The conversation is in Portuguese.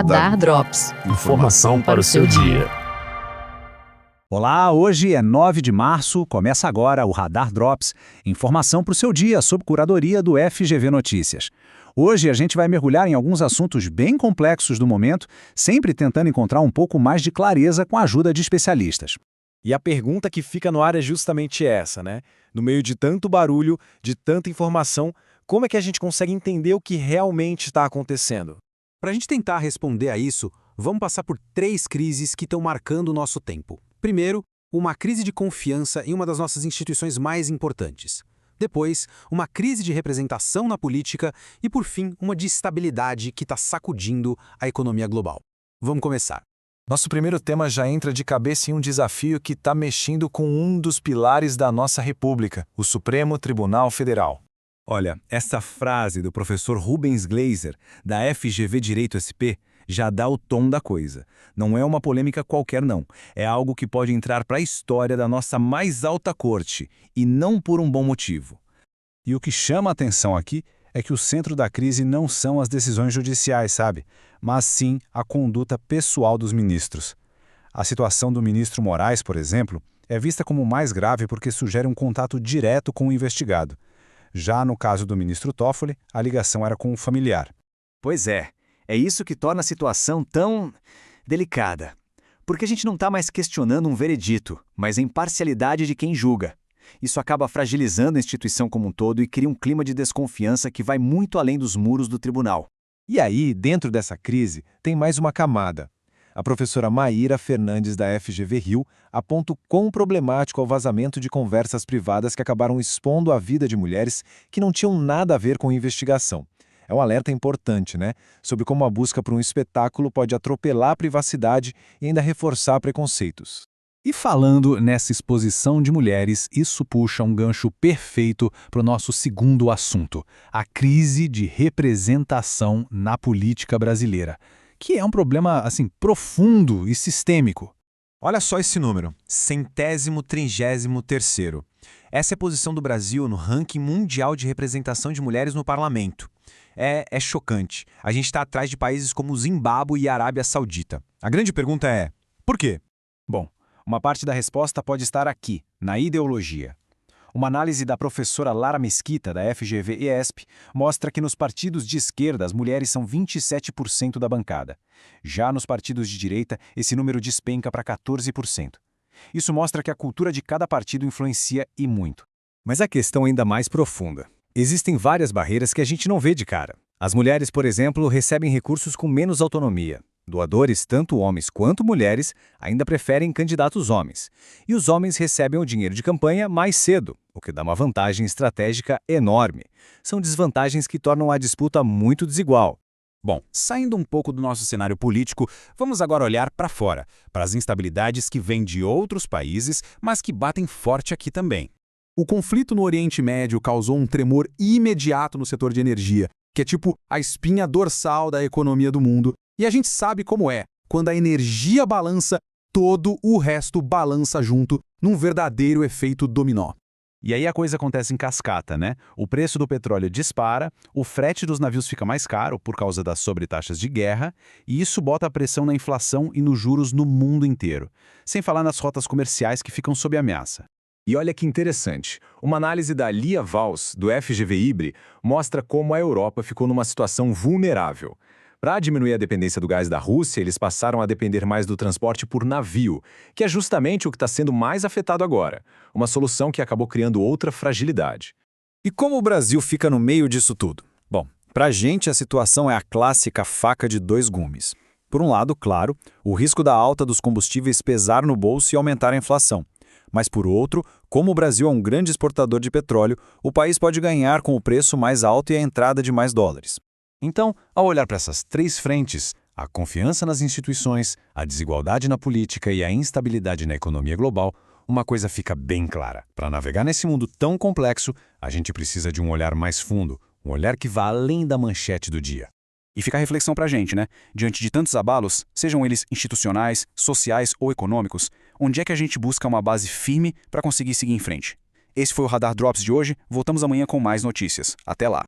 Radar Drops. Informação para o seu dia. Olá, hoje é 9 de março, começa agora o Radar Drops, informação para o seu dia sob curadoria do FGV Notícias. Hoje a gente vai mergulhar em alguns assuntos bem complexos do momento, sempre tentando encontrar um pouco mais de clareza com a ajuda de especialistas. E a pergunta que fica no ar é justamente essa, né? No meio de tanto barulho, de tanta informação, como é que a gente consegue entender o que realmente está acontecendo? Para a gente tentar responder a isso, vamos passar por 3 crises que estão marcando o nosso tempo. Primeiro, uma crise de confiança em uma das nossas instituições mais importantes. Depois, uma crise de representação na política e, por fim, uma de estabilidade que está sacudindo a economia global. Vamos começar. Nosso primeiro tema já entra de cabeça em um desafio que está mexendo com um dos pilares da nossa República, o Supremo Tribunal Federal. Olha, essa frase do professor Rubens Gleiser, da FGV Direito SP, já dá o tom da coisa. Não é uma polêmica qualquer, não. É algo que pode entrar para a história da nossa mais alta corte, e não por um bom motivo. E o que chama a atenção aqui é que o centro da crise não são as decisões judiciais, sabe? Mas sim a conduta pessoal dos ministros. A situação do ministro Moraes, por exemplo, é vista como mais grave porque sugere um contato direto com o investigado. Já no caso do ministro Toffoli, a ligação era com o familiar. Pois é isso que torna a situação tão delicada. Porque a gente não está mais questionando um veredito, mas a imparcialidade de quem julga. Isso acaba fragilizando a instituição como um todo e cria um clima de desconfiança que vai muito além dos muros do tribunal. E aí, dentro dessa crise, tem mais uma camada. A professora Maíra Fernandes, da FGV Rio, aponta o quão problemático é o vazamento de conversas privadas que acabaram expondo a vida de mulheres que não tinham nada a ver com a investigação. É um alerta importante, né? Sobre como a busca por um espetáculo pode atropelar a privacidade e ainda reforçar preconceitos. E falando nessa exposição de mulheres, isso puxa um gancho perfeito para o nosso segundo assunto, a crise de representação na política brasileira, que é um problema, assim, profundo e sistêmico. Olha só esse número, 133º. Essa é a posição do Brasil no ranking mundial de representação de mulheres no parlamento. É chocante. A gente está atrás de países como Zimbábue e Arábia Saudita. A grande pergunta é, por quê? Bom, uma parte da resposta pode estar aqui, na ideologia. Uma análise da professora Lara Mesquita, da FGV-ESP, mostra que nos partidos de esquerda as mulheres são 27% da bancada. Já nos partidos de direita, esse número despenca para 14%. Isso mostra que a cultura de cada partido influencia e muito. Mas a questão é ainda mais profunda. Existem várias barreiras que a gente não vê de cara. As mulheres, por exemplo, recebem recursos com menos autonomia. Doadores, tanto homens quanto mulheres, ainda preferem candidatos homens. E os homens recebem o dinheiro de campanha mais cedo, o que dá uma vantagem estratégica enorme. São desvantagens que tornam a disputa muito desigual. Bom, saindo um pouco do nosso cenário político, vamos agora olhar para fora, para as instabilidades que vêm de outros países, mas que batem forte aqui também. O conflito no Oriente Médio causou um tremor imediato no setor de energia, que é tipo a espinha dorsal da economia do mundo. E a gente sabe como é. Quando a energia balança, todo o resto balança junto, num verdadeiro efeito dominó. E aí a coisa acontece em cascata, né? O preço do petróleo dispara, o frete dos navios fica mais caro por causa das sobretaxas de guerra, e isso bota a pressão na inflação e nos juros no mundo inteiro. Sem falar nas rotas comerciais que ficam sob ameaça. E olha que interessante, uma análise da Lia Valls, do FGV Ibre, mostra como a Europa ficou numa situação vulnerável. Para diminuir a dependência do gás da Rússia, eles passaram a depender mais do transporte por navio, que é justamente o que está sendo mais afetado agora. Uma solução que acabou criando outra fragilidade. E como o Brasil fica no meio disso tudo? Bom, para a gente a situação é a clássica faca de 2 gumes. Por um lado, claro, o risco da alta dos combustíveis pesar no bolso e aumentar a inflação. Mas por outro, como o Brasil é um grande exportador de petróleo, o país pode ganhar com o preço mais alto e a entrada de mais dólares. Então, ao olhar para essas 3 frentes, a confiança nas instituições, a desigualdade na política e a instabilidade na economia global, uma coisa fica bem clara. Para navegar nesse mundo tão complexo, a gente precisa de um olhar mais fundo, um olhar que vá além da manchete do dia. E fica a reflexão para a gente, né? Diante de tantos abalos, sejam eles institucionais, sociais ou econômicos, onde é que a gente busca uma base firme para conseguir seguir em frente? Esse foi o Radar Drops de hoje, voltamos amanhã com mais notícias. Até lá!